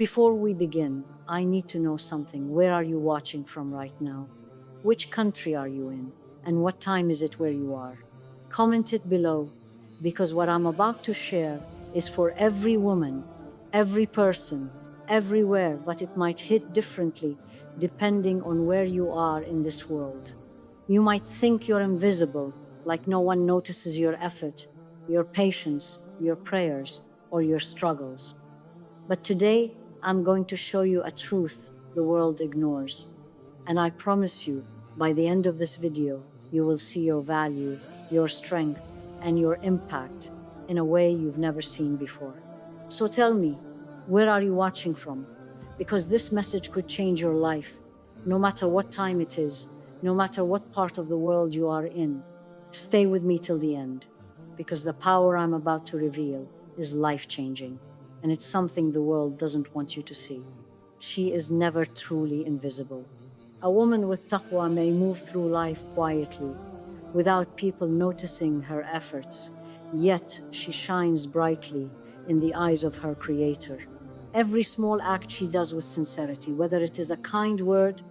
before we begin, I need to know something. Where are you watching from right now? Which country are you in? And what time is it where you are? Comment it below, because what I'm about to share is for every woman, every person, everywhere, but it might hit differently depending on where you are in this world. You might think you're invisible, like no one notices your effort, your patience, your prayers, or your struggles. But today, I'm going to show you a truth the world ignores. And I promise you, by the end of this video, you will see your value, your strength, and your impact in a way you've never seen before. So tell me, where are you watching from? Because this message could change your life, no matter what time it is, no matter what part of the world you are in. Stay with me till the end, because the power I'm about to reveal is life-changing, and it's something the world doesn't want you to see. She is never truly invisible. A woman with taqwa may move through life quietly, without people noticing her efforts, yet she shines brightly in the eyes of her Creator. Every small act she does with sincerity, whether it is a kind word,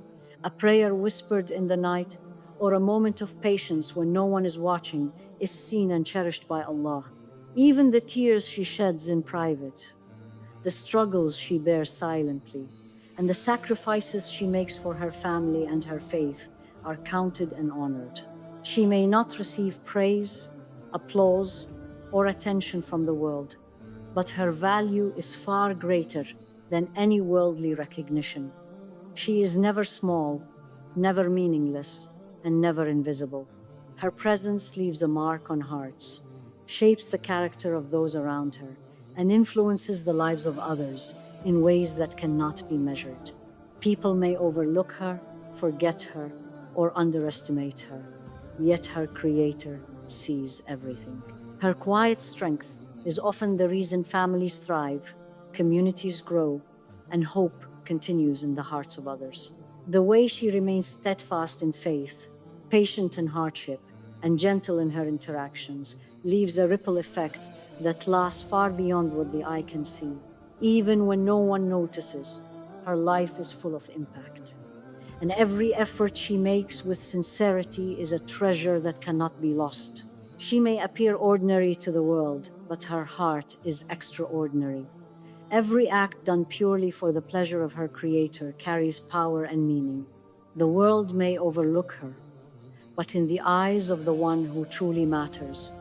a prayer whispered in the night, or a moment of patience when no one is watching, is seen and cherished by Allah. Even the tears she sheds in private, the struggles she bears silently, and the sacrifices she makes for her family and her faith are counted and honored. She may not receive praise, applause, or attention from the world, but her value is far greater than any worldly recognition. She is never small, never meaningless, and never invisible. Her presence leaves a mark on hearts, shapes the character of those around her, and influences the lives of others in ways that cannot be measured. People may overlook her, forget her, or underestimate her, yet her Creator sees everything. Her quiet strength is often the reason families thrive, communities grow, and hope continues in the hearts of others. The way she remains steadfast in faith, patient in hardship, and gentle in her interactions leaves a ripple effect that lasts far beyond what the eye can see. Even when no one notices, her life is full of impact. And every effort she makes with sincerity is a treasure that cannot be lost. She may appear ordinary to the world, but her heart is extraordinary. Every act done purely for the pleasure of her Creator carries power and meaning. The world may overlook her, but in the eyes of the one who truly matters,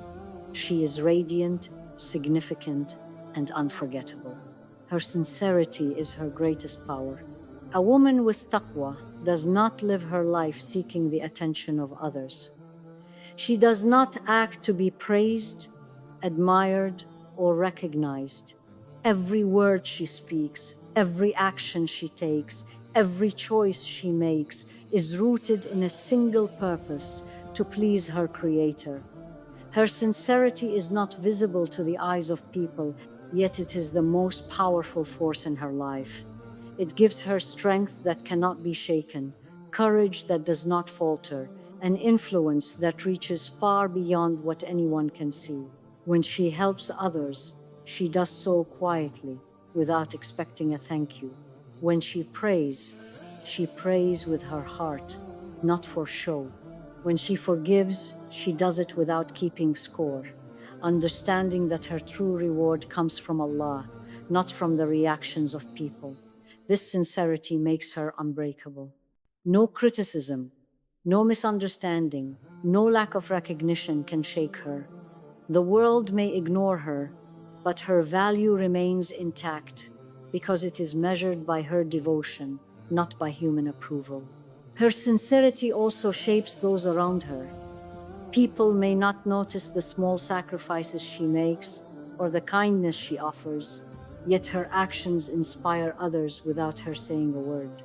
she is radiant, significant, and unforgettable. Her sincerity is her greatest power. A woman with taqwa does not live her life seeking the attention of others. She does not act to be praised, admired, or recognized. Every word she speaks, every action she takes, every choice she makes is rooted in a single purpose: to please her Creator. Her sincerity is not visible to the eyes of people, yet it is the most powerful force in her life. It gives her strength that cannot be shaken, courage that does not falter, an influence that reaches far beyond what anyone can see. When she helps others, she does so quietly, without expecting a thank you. When she prays with her heart, not for show. When she forgives, she does it without keeping score, understanding that her true reward comes from Allah, not from the reactions of people. This sincerity makes her unbreakable. No criticism, no misunderstanding, no lack of recognition can shake her. The world may ignore her, but her value remains intact because it is measured by her devotion, not by human approval. Her sincerity also shapes those around her. People may not notice the small sacrifices she makes or the kindness she offers, yet her actions inspire others without her saying a word.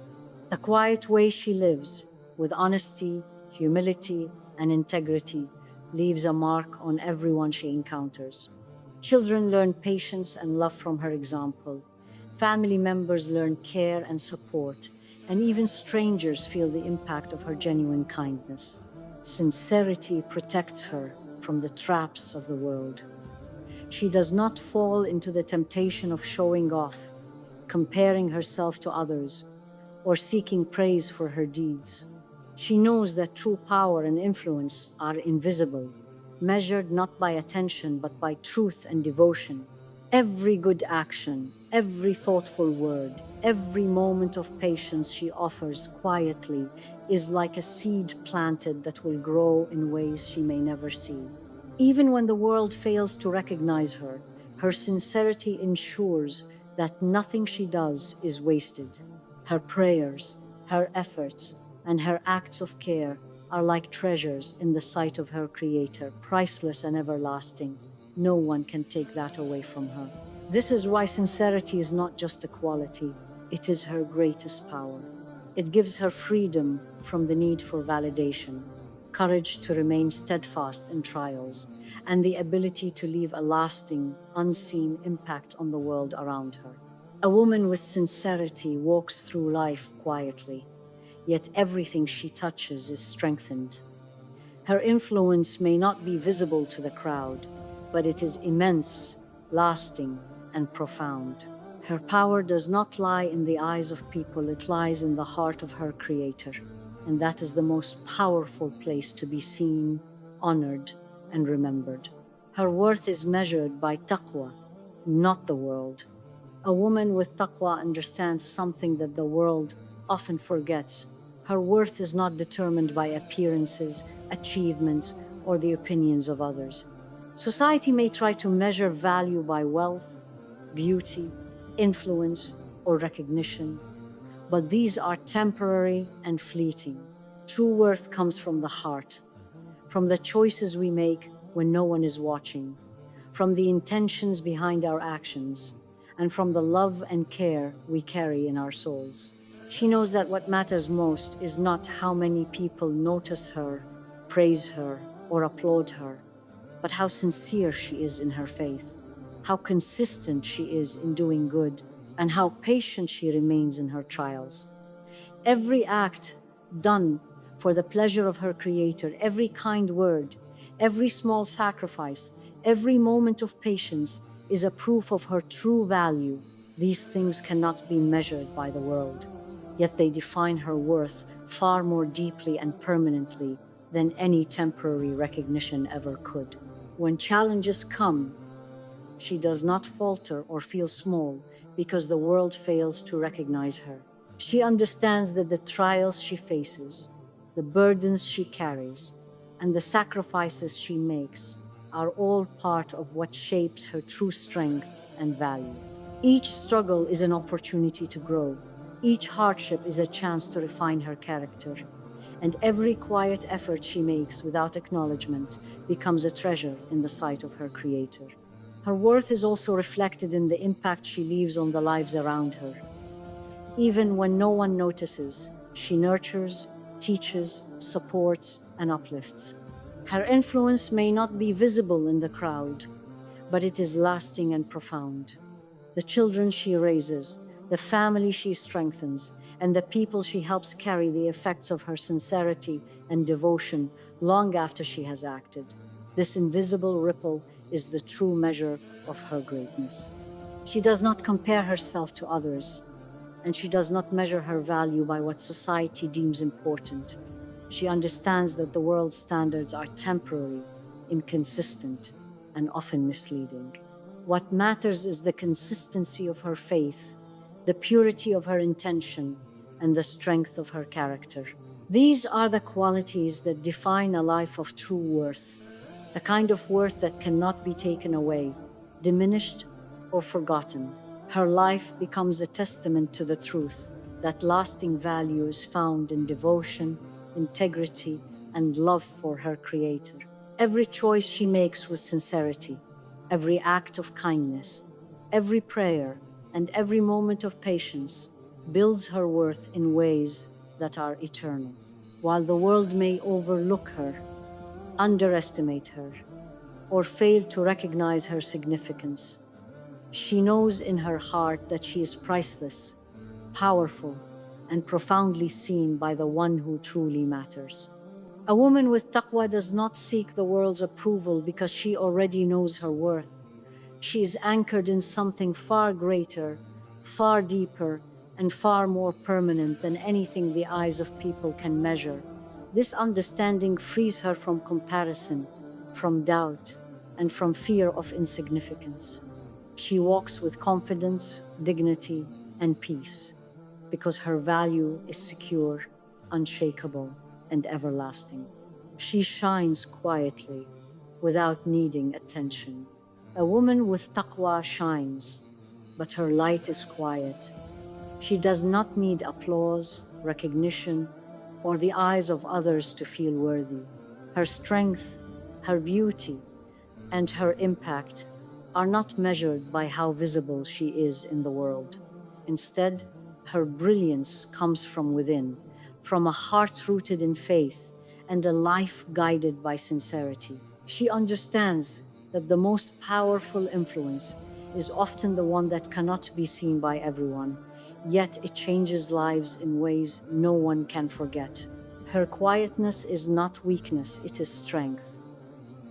The quiet way she lives, with honesty, humility, and integrity, leaves a mark on everyone she encounters. Children learn patience and love from her example. Family members learn care and support, and even strangers feel the impact of her genuine kindness. Sincerity protects her from the traps of the world. She does not fall into the temptation of showing off, comparing herself to others, or seeking praise for her deeds. She knows that true power and influence are invisible, measured not by attention but by truth and devotion. Every good action, every thoughtful word, every moment of patience she offers quietly is like a seed planted that will grow in ways she may never see. Even when the world fails to recognize her, her sincerity ensures that nothing she does is wasted. Her prayers, her efforts, and her acts of care are like treasures in the sight of her Creator, priceless and everlasting. No one can take that away from her. This is why sincerity is not just a quality, it is her greatest power. It gives her freedom from the need for validation, courage to remain steadfast in trials, and the ability to leave a lasting, unseen impact on the world around her. A woman with sincerity walks through life quietly, yet everything she touches is strengthened. Her influence may not be visible to the crowd, but it is immense, lasting, and profound. Her power does not lie in the eyes of people, it lies in the heart of her Creator. And that is the most powerful place to be seen, honored, and remembered. Her worth is measured by taqwa, not the world. A woman with taqwa understands something that the world often forgets. Her worth is not determined by appearances, achievements, or the opinions of others. Society may try to measure value by wealth, beauty, influence, or recognition, but these are temporary and fleeting. True worth comes from the heart, from the choices we make when no one is watching, from the intentions behind our actions, and from the love and care we carry in our souls. She knows that what matters most is not how many people notice her, praise her, or applaud her, but how sincere she is in her faith, how consistent she is in doing good, and how patient she remains in her trials. Every act done for the pleasure of her Creator, every kind word, every small sacrifice, every moment of patience is a proof of her true value. These things cannot be measured by the world, yet they define her worth far more deeply and permanently than any temporary recognition ever could. When challenges come, she does not falter or feel small because the world fails to recognize her. She understands that the trials she faces, the burdens she carries, and the sacrifices she makes are all part of what shapes her true strength and value. Each struggle is an opportunity to grow. Each hardship is a chance to refine her character. And every quiet effort she makes without acknowledgement becomes a treasure in the sight of her Creator. Her worth is also reflected in the impact she leaves on the lives around her. Even when no one notices, she nurtures, teaches, supports, and uplifts. Her influence may not be visible in the crowd, but it is lasting and profound. The children she raises, the family she strengthens, and the people she helps carry the effects of her sincerity and devotion long after she has acted. This invisible ripple is the true measure of her greatness. She does not compare herself to others, and she does not measure her value by what society deems important. She understands that the world's standards are temporary, inconsistent, and often misleading. What matters is the consistency of her faith, the purity of her intention, and the strength of her character. These are the qualities that define a life of true worth, the kind of worth that cannot be taken away, diminished, or forgotten. Her life becomes a testament to the truth that lasting value is found in devotion, integrity, and love for her Creator. Every choice she makes with sincerity, every act of kindness, every prayer, and every moment of patience builds her worth in ways that are eternal. While the world may overlook her, underestimate her, or fail to recognize her significance, she knows in her heart that she is priceless, powerful, and profoundly seen by the one who truly matters. A woman with taqwa does not seek the world's approval because she already knows her worth. She is anchored in something far greater, far deeper and far more permanent than anything the eyes of people can measure. This understanding frees her from comparison, from doubt, and from fear of insignificance. She walks with confidence, dignity, and peace because her value is secure, unshakable, and everlasting. She shines quietly without needing attention. A woman with taqwa shines, but her light is quiet. She does not need applause, recognition, or the eyes of others to feel worthy. Her strength, her beauty, and her impact are not measured by how visible she is in the world. Instead, her brilliance comes from within, from a heart rooted in faith and a life guided by sincerity. She understands that the most powerful influence is often the one that cannot be seen by everyone, yet it changes lives in ways no one can forget. Her quietness is not weakness, it is strength.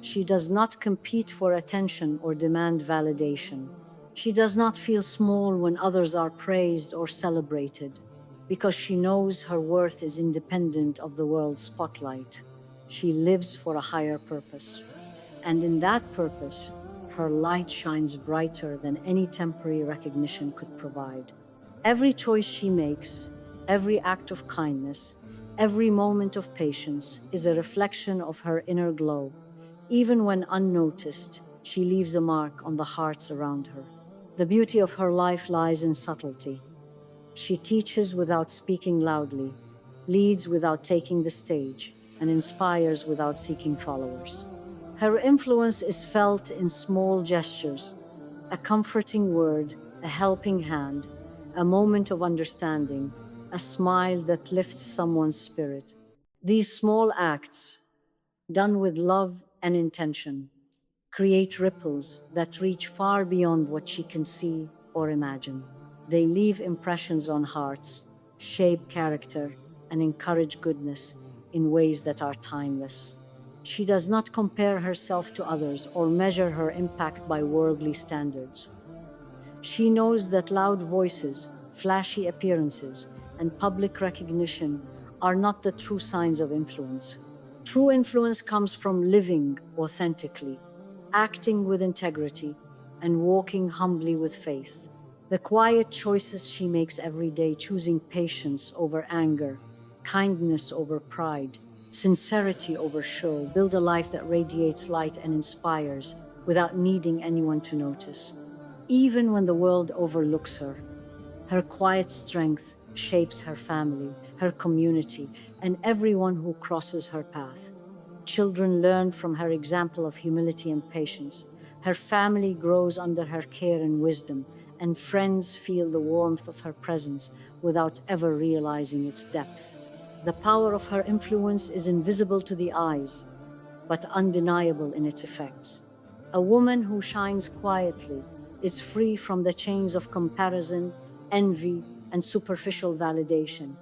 She does not compete for attention or demand validation. She does not feel small when others are praised or celebrated, because she knows her worth is independent of the world's spotlight. She lives for a higher purpose. And in that purpose, her light shines brighter than any temporary recognition could provide. Every choice she makes, every act of kindness, every moment of patience is a reflection of her inner glow. Even when unnoticed, she leaves a mark on the hearts around her. The beauty of her life lies in subtlety. She teaches without speaking loudly, leads without taking the stage, and inspires without seeking followers. Her influence is felt in small gestures, a comforting word, a helping hand, a moment of understanding, a smile that lifts someone's spirit. These small acts, done with love and intention, create ripples that reach far beyond what she can see or imagine. They leave impressions on hearts, shape character, and encourage goodness in ways that are timeless. She does not compare herself to others or measure her impact by worldly standards. She knows that loud voices, flashy appearances, and public recognition are not the true signs of influence. True influence comes from living authentically, acting with integrity, and walking humbly with faith. The quiet choices she makes every day, choosing patience over anger, kindness over pride, sincerity over show, build a life that radiates light and inspires without needing anyone to notice. Even when the world overlooks her, her quiet strength shapes her family, her community, and everyone who crosses her path. Children learn from her example of humility and patience. Her family grows under her care and wisdom, and friends feel the warmth of her presence without ever realizing its depth. The power of her influence is invisible to the eyes, but undeniable in its effects. A woman who shines quietly is free from the chains of comparison, envy, and superficial validation.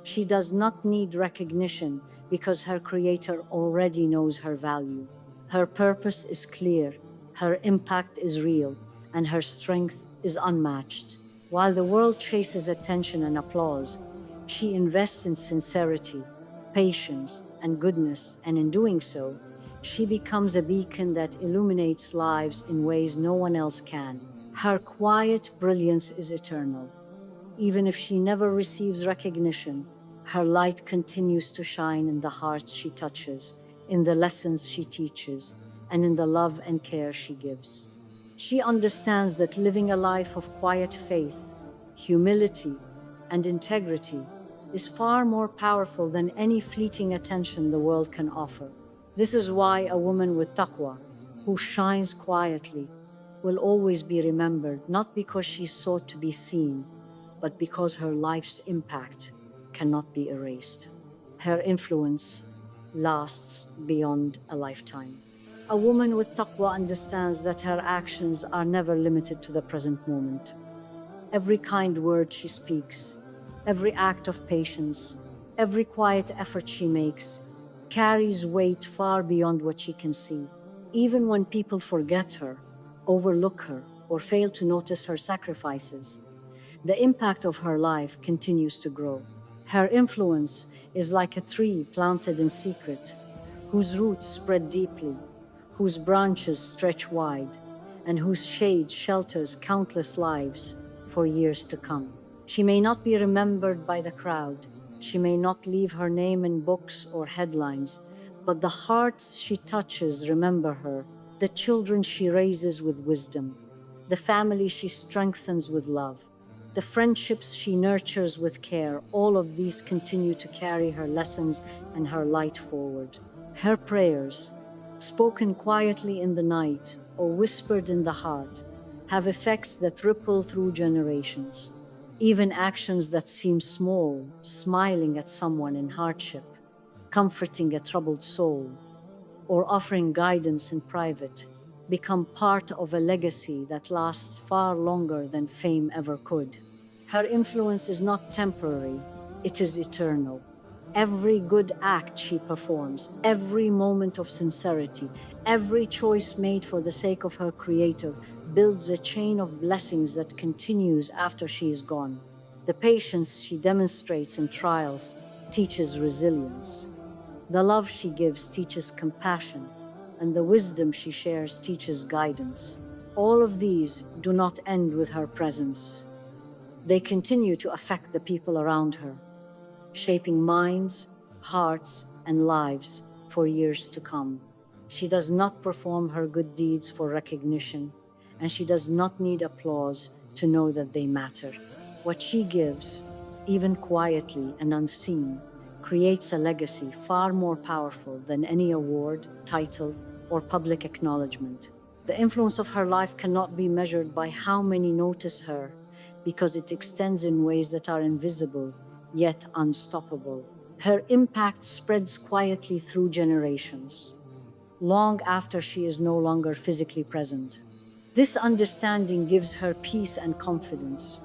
She does not need recognition because her Creator already knows her value. Her purpose is clear, her impact is real, and her strength is unmatched. While the world chases attention and applause, she invests in sincerity, patience, and goodness, and in doing so, she becomes a beacon that illuminates lives in ways no one else can. Her quiet brilliance is eternal. Even if she never receives recognition, her light continues to shine in the hearts she touches, in the lessons she teaches, and in the love and care she gives. She understands that living a life of quiet faith, humility, and integrity is far more powerful than any fleeting attention the world can offer. This is why a woman with taqwa, who shines quietly, will always be remembered, not because she sought to be seen, but because her life's impact cannot be erased. Her influence lasts beyond a lifetime. A woman with taqwa understands that her actions are never limited to the present moment. Every kind word she speaks, every act of patience, every quiet effort she makes carries weight far beyond what she can see. Even when people forget her, overlook her, or fail to notice her sacrifices, The impact of her life continues to grow. Her influence is like a tree planted in secret, whose roots spread deeply, whose branches stretch wide, and whose shade shelters countless lives for years to come. She may not be remembered by the crowd, she may not leave her name in books or headlines, but the hearts she touches remember her, the children she raises with wisdom, the family she strengthens with love, the friendships she nurtures with care. All of these continue to carry her lessons and her light forward. Her prayers, spoken quietly in the night or whispered in the heart, have effects that ripple through generations. Even actions that seem small, smiling at someone in hardship, comforting a troubled soul, or offering guidance in private, become part of a legacy that lasts far longer than fame ever could. Her influence is not temporary, it is eternal. Every good act she performs, every moment of sincerity, every choice made for the sake of her Creator builds a chain of blessings that continues after she is gone. The patience she demonstrates in trials teaches resilience. The love she gives teaches compassion, and the wisdom she shares teaches guidance. All of these do not end with her presence. They continue to affect the people around her, shaping minds, hearts, and lives for years to come. She does not perform her good deeds for recognition, and she does not need applause to know that they matter. What she gives, even quietly and unseen, creates a legacy far more powerful than any award, title, or public acknowledgement. The influence of her life cannot be measured by how many notice her, because it extends in ways that are invisible, yet unstoppable. Her impact spreads quietly through generations, long after she is no longer physically present. This understanding gives her peace and confidence.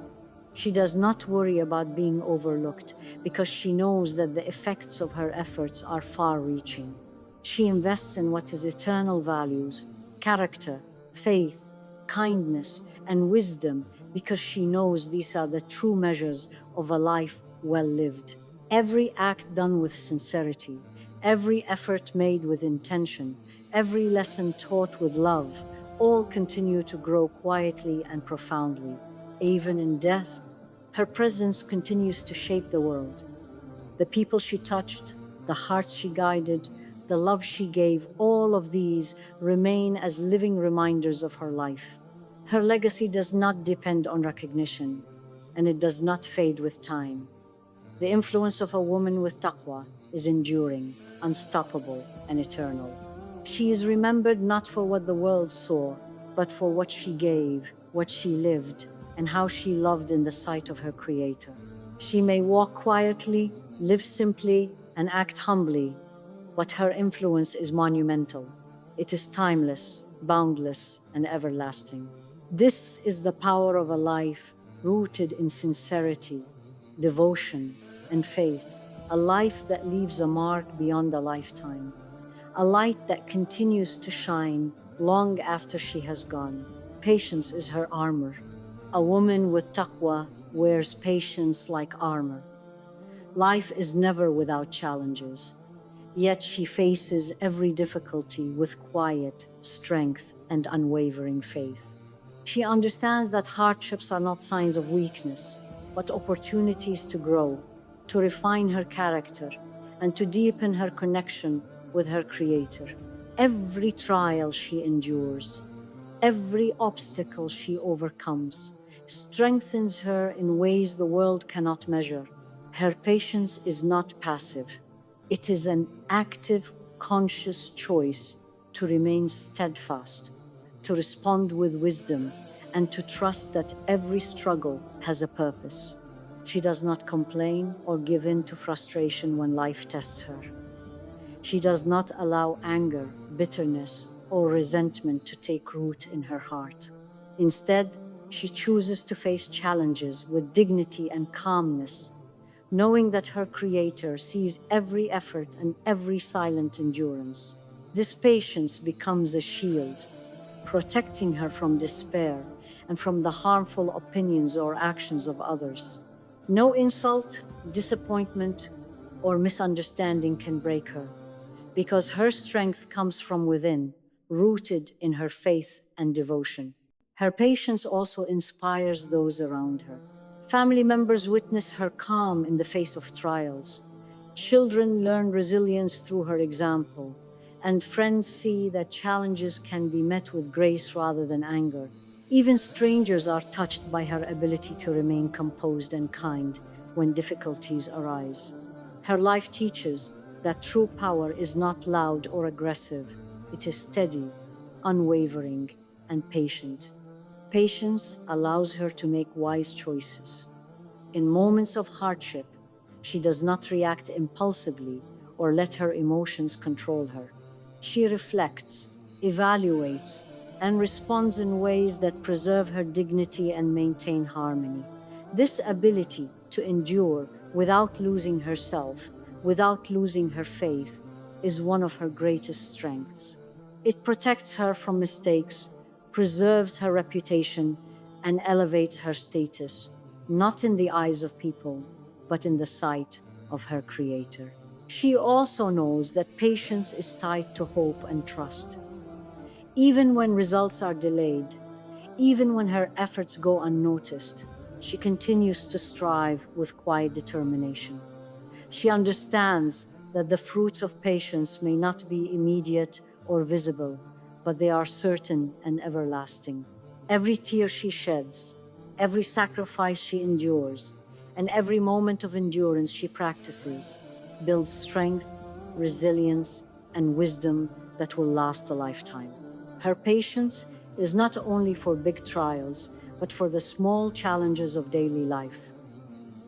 She does not worry about being overlooked because she knows that the effects of her efforts are far reaching. She invests in what is eternal values, character, faith, kindness, and wisdom because she knows these are the true measures of a life well lived. Every act done with sincerity, every effort made with intention, every lesson taught with love, all continue to grow quietly and profoundly. Even in death, her presence continues to shape the world. The people she touched, the hearts she guided, the love she gave, all of these remain as living reminders of her life. Her legacy does not depend on recognition, and it does not fade with time. The influence of a woman with taqwa is enduring, unstoppable, and eternal. She is remembered not for what the world saw, but for what she gave, what she lived, and how she loved in the sight of her Creator. She may walk quietly, live simply, and act humbly, but her influence is monumental. It is timeless, boundless, and everlasting. This is the power of a life rooted in sincerity, devotion, and faith, a life that leaves a mark beyond a lifetime, a light that continues to shine long after she has gone. Patience is her armor. A woman with taqwa wears patience like armor. Life is never without challenges, yet she faces every difficulty with quiet strength and unwavering faith. She understands that hardships are not signs of weakness, but opportunities to grow, to refine her character, and to deepen her connection with her Creator. Every trial she endures, every obstacle she overcomes, strengthens her in ways the world cannot measure. Her patience is not passive, it is an active, conscious choice to remain steadfast, to respond with wisdom, and to trust that every struggle has a purpose. She does not complain or give in to frustration when life tests her. She does not allow anger, bitterness, or resentment to take root in her heart. Instead, she chooses to face challenges with dignity and calmness, knowing that her Creator sees every effort and every silent endurance. This patience becomes a shield, protecting her from despair and from the harmful opinions or actions of others. No insult, disappointment, or misunderstanding can break her, because her strength comes from within, rooted in her faith and devotion. Her patience also inspires those around her. Family members witness her calm in the face of trials. Children learn resilience through her example, and friends see that challenges can be met with grace rather than anger. Even strangers are touched by her ability to remain composed and kind when difficulties arise. Her life teaches that true power is not loud or aggressive, it is steady, unwavering, and patient. Patience allows her to make wise choices. In moments of hardship, she does not react impulsively or let her emotions control her. She reflects, evaluates, and responds in ways that preserve her dignity and maintain harmony. This ability to endure without losing herself, without losing her faith, is one of her greatest strengths. It protects her from mistakes, preserves her reputation, and elevates her status, not in the eyes of people, but in the sight of her Creator. She also knows that patience is tied to hope and trust. Even when results are delayed, even when her efforts go unnoticed, she continues to strive with quiet determination. She understands that the fruits of patience may not be immediate or visible, but they are certain and everlasting. Every tear she sheds, every sacrifice she endures, and every moment of endurance she practices builds strength, resilience, and wisdom that will last a lifetime. Her patience is not only for big trials, but for the small challenges of daily life.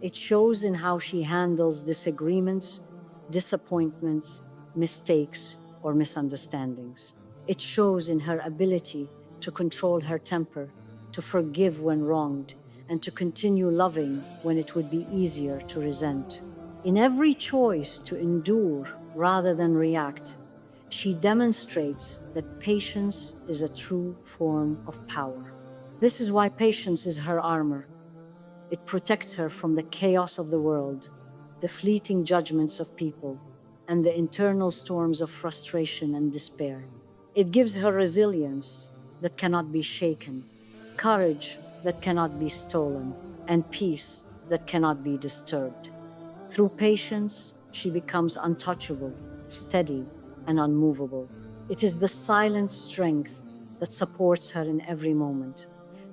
It shows in how she handles disagreements, disappointments, mistakes, or misunderstandings. It shows in her ability to control her temper, to forgive when wronged, and to continue loving when it would be easier to resent. In every choice to endure rather than react, she demonstrates that patience is a true form of power. This is why patience is her armor. It protects her from the chaos of the world, the fleeting judgments of people, and the internal storms of frustration and despair. It gives her resilience that cannot be shaken, courage that cannot be stolen, and peace that cannot be disturbed. Through patience, she becomes untouchable, steady, and unmovable. It is the silent strength that supports her in every moment,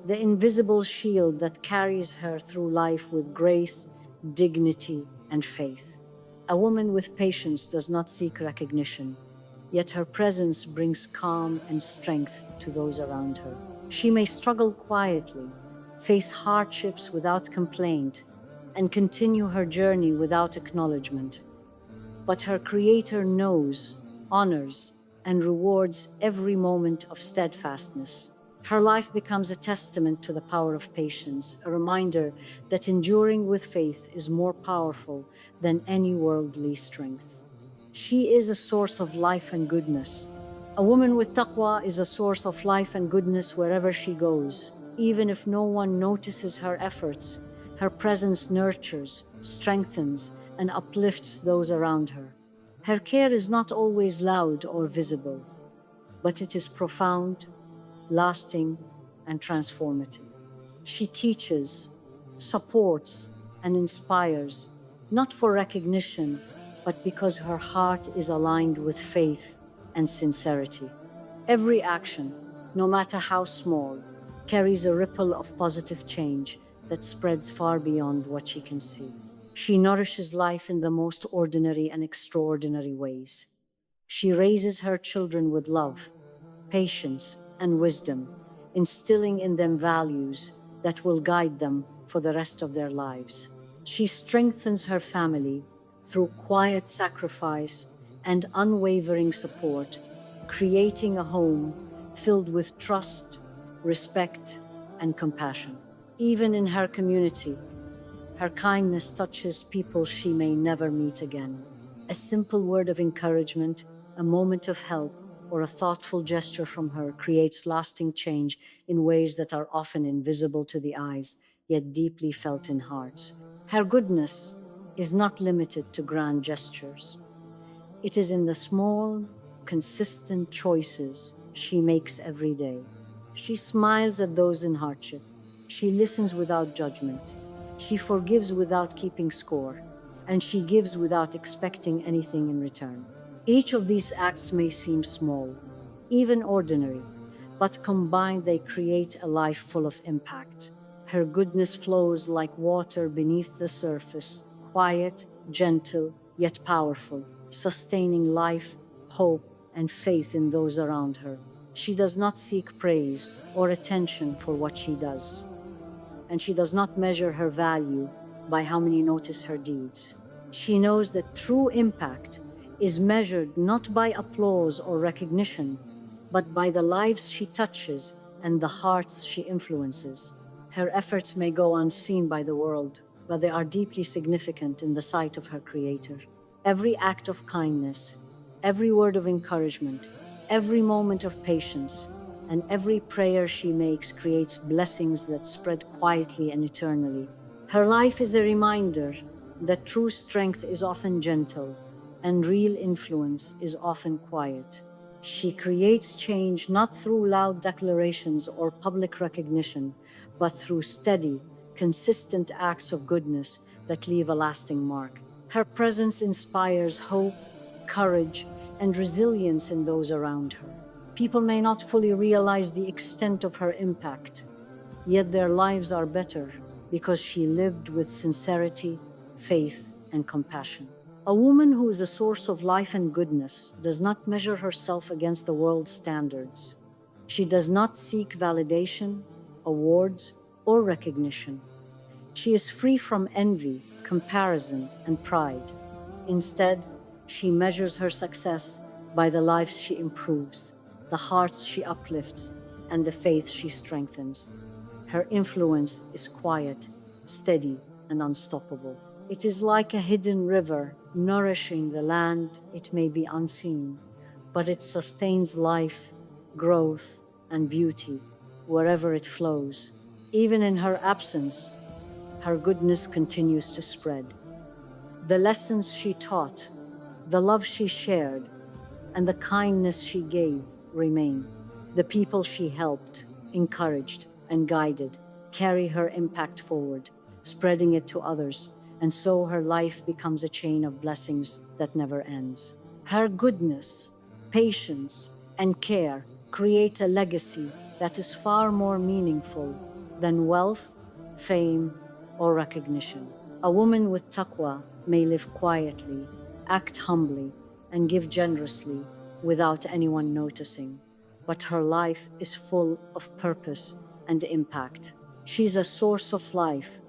the invisible shield that carries her through life with grace, dignity, and faith. A woman with patience does not seek recognition, yet her presence brings calm and strength to those around her. She may struggle quietly, face hardships without complaint, and continue her journey without acknowledgement. But her Creator knows, honors, and rewards every moment of steadfastness. Her life becomes a testament to the power of patience, a reminder that enduring with faith is more powerful than any worldly strength. She is a source of life and goodness. A woman with taqwa is a source of life and goodness wherever she goes. Even if no one notices her efforts, her presence nurtures, strengthens, and uplifts those around her. Her care is not always loud or visible, but it is profound, lasting, and transformative. She teaches, supports, and inspires, not for recognition, but because her heart is aligned with faith and sincerity. Every action, no matter how small, carries a ripple of positive change that spreads far beyond what she can see. She nourishes life in the most ordinary and extraordinary ways. She raises her children with love, patience, and wisdom, instilling in them values that will guide them for the rest of their lives. She strengthens her family through quiet sacrifice and unwavering support, creating a home filled with trust, respect, and compassion. Even in her community, her kindness touches people she may never meet again. A simple word of encouragement, a moment of help, or a thoughtful gesture from her creates lasting change in ways that are often invisible to the eyes, yet deeply felt in hearts. Her goodness is not limited to grand gestures. It is in the small, consistent choices she makes every day. She smiles at those in hardship. She listens without judgment. She forgives without keeping score. And she gives without expecting anything in return. Each of these acts may seem small, even ordinary, but combined they create a life full of impact. Her goodness flows like water beneath the surface, quiet, gentle, yet powerful, sustaining life, hope, and faith in those around her. She does not seek praise or attention for what she does, and she does not measure her value by how many notice her deeds. She knows that true impact is measured not by applause or recognition, but by the lives she touches and the hearts she influences. Her efforts may go unseen by the world, but they are deeply significant in the sight of her Creator. Every act of kindness, every word of encouragement, every moment of patience, and every prayer she makes creates blessings that spread quietly and eternally. Her life is a reminder that true strength is often gentle and real influence is often quiet. She creates change not through loud declarations or public recognition, but through steady, consistent acts of goodness that leave a lasting mark. Her presence inspires hope, courage, and resilience in those around her. People may not fully realize the extent of her impact, yet their lives are better because she lived with sincerity, faith, and compassion. A woman who is a source of life and goodness does not measure herself against the world's standards. She does not seek validation, awards, or recognition. She is free from envy, comparison, and pride. Instead, she measures her success by the lives she improves, the hearts she uplifts, and the faith she strengthens. Her influence is quiet, steady, and unstoppable. It is like a hidden river nourishing the land. It may be unseen, but it sustains life, growth, and beauty wherever it flows. Even in her absence, her goodness continues to spread. The lessons she taught, the love she shared, and the kindness she gave remain. The people she helped, encouraged, and guided carry her impact forward, spreading it to others, and so her life becomes a chain of blessings that never ends. Her goodness, patience, and care create a legacy that is far more meaningful than wealth, fame, or recognition. A woman with taqwa may live quietly, act humbly, and give generously without anyone noticing, but her life is full of purpose and impact. She's a source of life,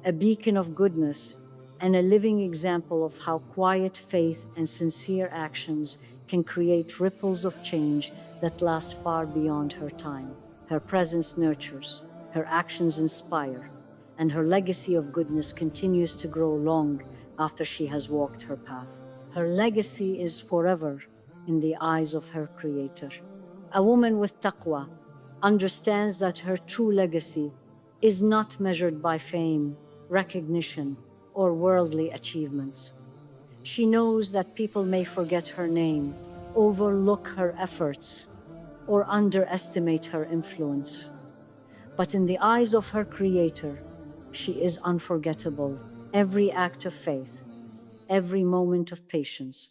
a beacon of goodness, and a living example of how quiet faith and sincere actions can create ripples of change that last far beyond her time. Her presence nurtures, her actions inspire, and her legacy of goodness continues to grow long after she has walked her path. Her legacy is forever in the eyes of her Creator. A woman with taqwa understands that her true legacy is not measured by fame, recognition, or worldly achievements. She knows that people may forget her name, overlook her efforts, or underestimate her influence. But in the eyes of her Creator, she is unforgettable. Every act of faith, every moment of patience,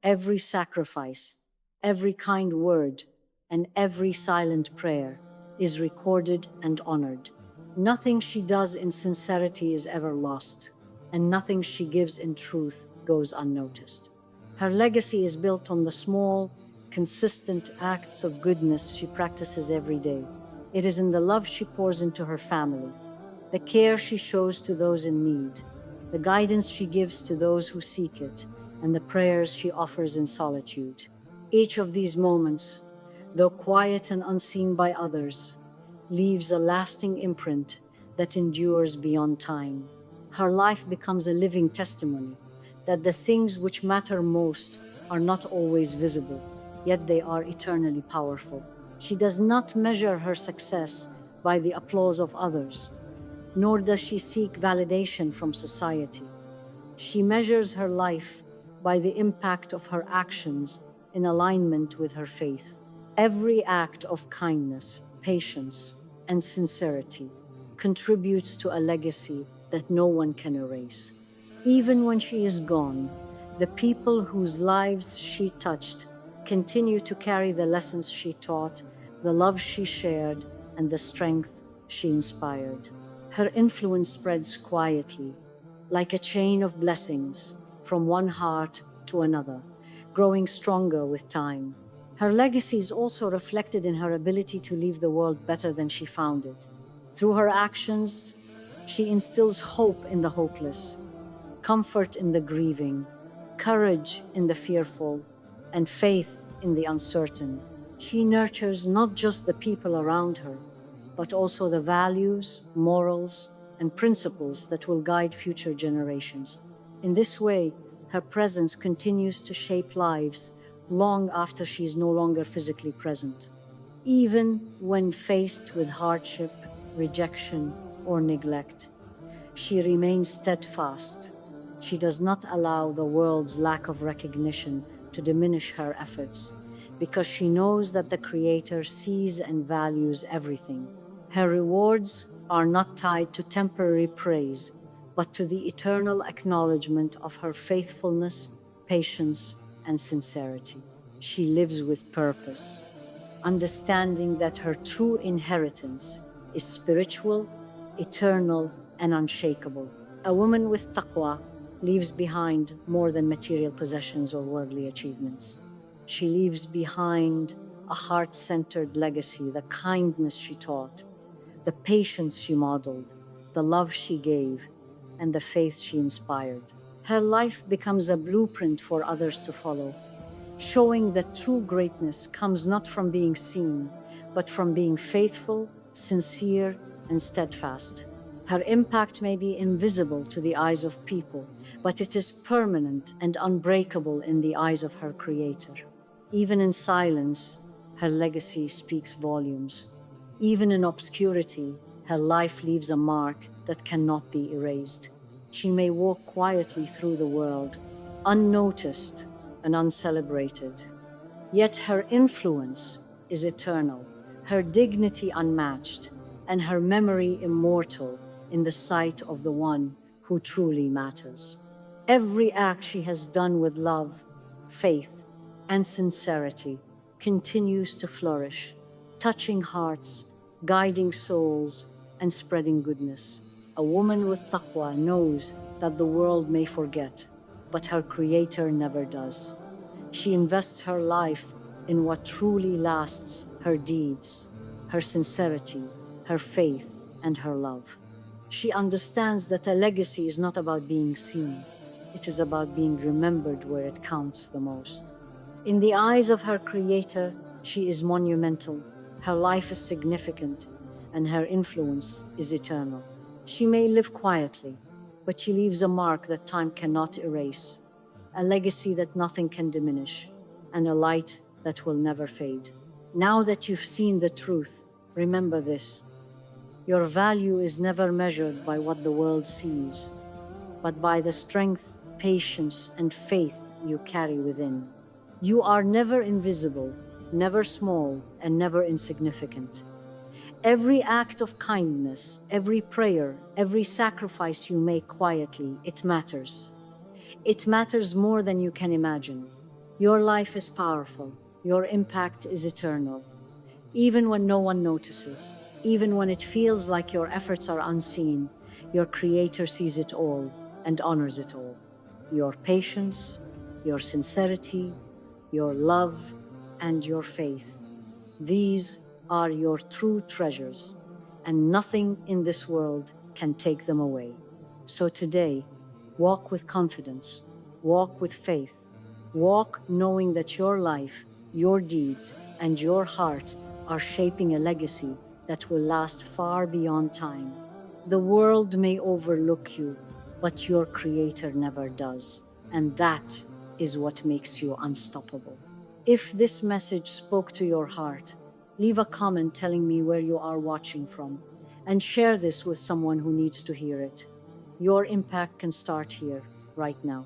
every sacrifice, every kind word, and every silent prayer is recorded and honored. Nothing she does in sincerity is ever lost, and nothing she gives in truth goes unnoticed. Her legacy is built on the small, consistent acts of goodness she practices every day. It is in the love she pours into her family, the care she shows to those in need, the guidance she gives to those who seek it, and the prayers she offers in solitude. Each of these moments, though quiet and unseen by others, leaves a lasting imprint that endures beyond time. Her life becomes a living testimony that the things which matter most are not always visible, yet they are eternally powerful. She does not measure her success by the applause of others, nor does she seek validation from society. She measures her life by the impact of her actions in alignment with her faith. Every act of kindness, patience, and sincerity contributes to a legacy that no one can erase. Even when she is gone, the people whose lives she touched continue to carry the lessons she taught, the love she shared, and the strength she inspired. Her influence spreads quietly, like a chain of blessings from one heart to another, growing stronger with time. Her legacy is also reflected in her ability to leave the world better than she found it. Through her actions, she instills hope in the hopeless, comfort in the grieving, courage in the fearful, and faith in the uncertain. She nurtures not just the people around her, but also the values, morals, and principles that will guide future generations. In this way, her presence continues to shape lives long after she is no longer physically present. Even when faced with hardship, rejection, or neglect, she remains steadfast. She does not allow the world's lack of recognition to diminish her efforts, because she knows that the Creator sees and values everything. Her rewards are not tied to temporary praise, but to the eternal acknowledgement of her faithfulness, patience, and sincerity. She lives with purpose, understanding that her true inheritance is spiritual, eternal, and unshakable. A woman with taqwa leaves behind more than material possessions or worldly achievements. She leaves behind a heart-centered legacy, the kindness she taught, the patience she modeled, the love she gave, and the faith she inspired. Her life becomes a blueprint for others to follow, showing that true greatness comes not from being seen, but from being faithful, sincere, and steadfast. Her impact may be invisible to the eyes of people, but it is permanent and unbreakable in the eyes of her Creator. Even in silence, her legacy speaks volumes. Even in obscurity, her life leaves a mark that cannot be erased. She may walk quietly through the world, unnoticed and uncelebrated. Yet her influence is eternal, her dignity unmatched, and her memory immortal in the sight of the one who truly matters. Every act she has done with love, faith, and sincerity continues to flourish, touching hearts, guiding souls, and spreading goodness. A woman with taqwa knows that the world may forget, but her Creator never does. She invests her life in what truly lasts: her deeds, her sincerity, her faith, and her love. She understands that a legacy is not about being seen, it is about being remembered where it counts the most. In the eyes of her Creator, she is monumental, her life is significant, and her influence is eternal. She may live quietly, but she leaves a mark that time cannot erase, a legacy that nothing can diminish, and a light that will never fade. Now that you've seen the truth, remember this: your value is never measured by what the world sees, but by the strength, patience, and faith you carry within. You are never invisible, never small, and never insignificant. Every act of kindness, every prayer, every sacrifice you make quietly, it matters. It matters more than you can imagine. Your life is powerful. Your impact is eternal. Even when no one notices, even when it feels like your efforts are unseen, your Creator sees it all and honors it all. Your patience, your sincerity, your love, and your faith. These are your true treasures, and nothing in this world can take them away. So today, walk with confidence, walk with faith, walk knowing that your life, your deeds, and your heart are shaping a legacy that will last far beyond time. The world may overlook you, but your Creator never does, and that is what makes you unstoppable. If this message spoke to your heart, leave a comment telling me where you are watching from, and share this with someone who needs to hear it. Your impact can start here, right now.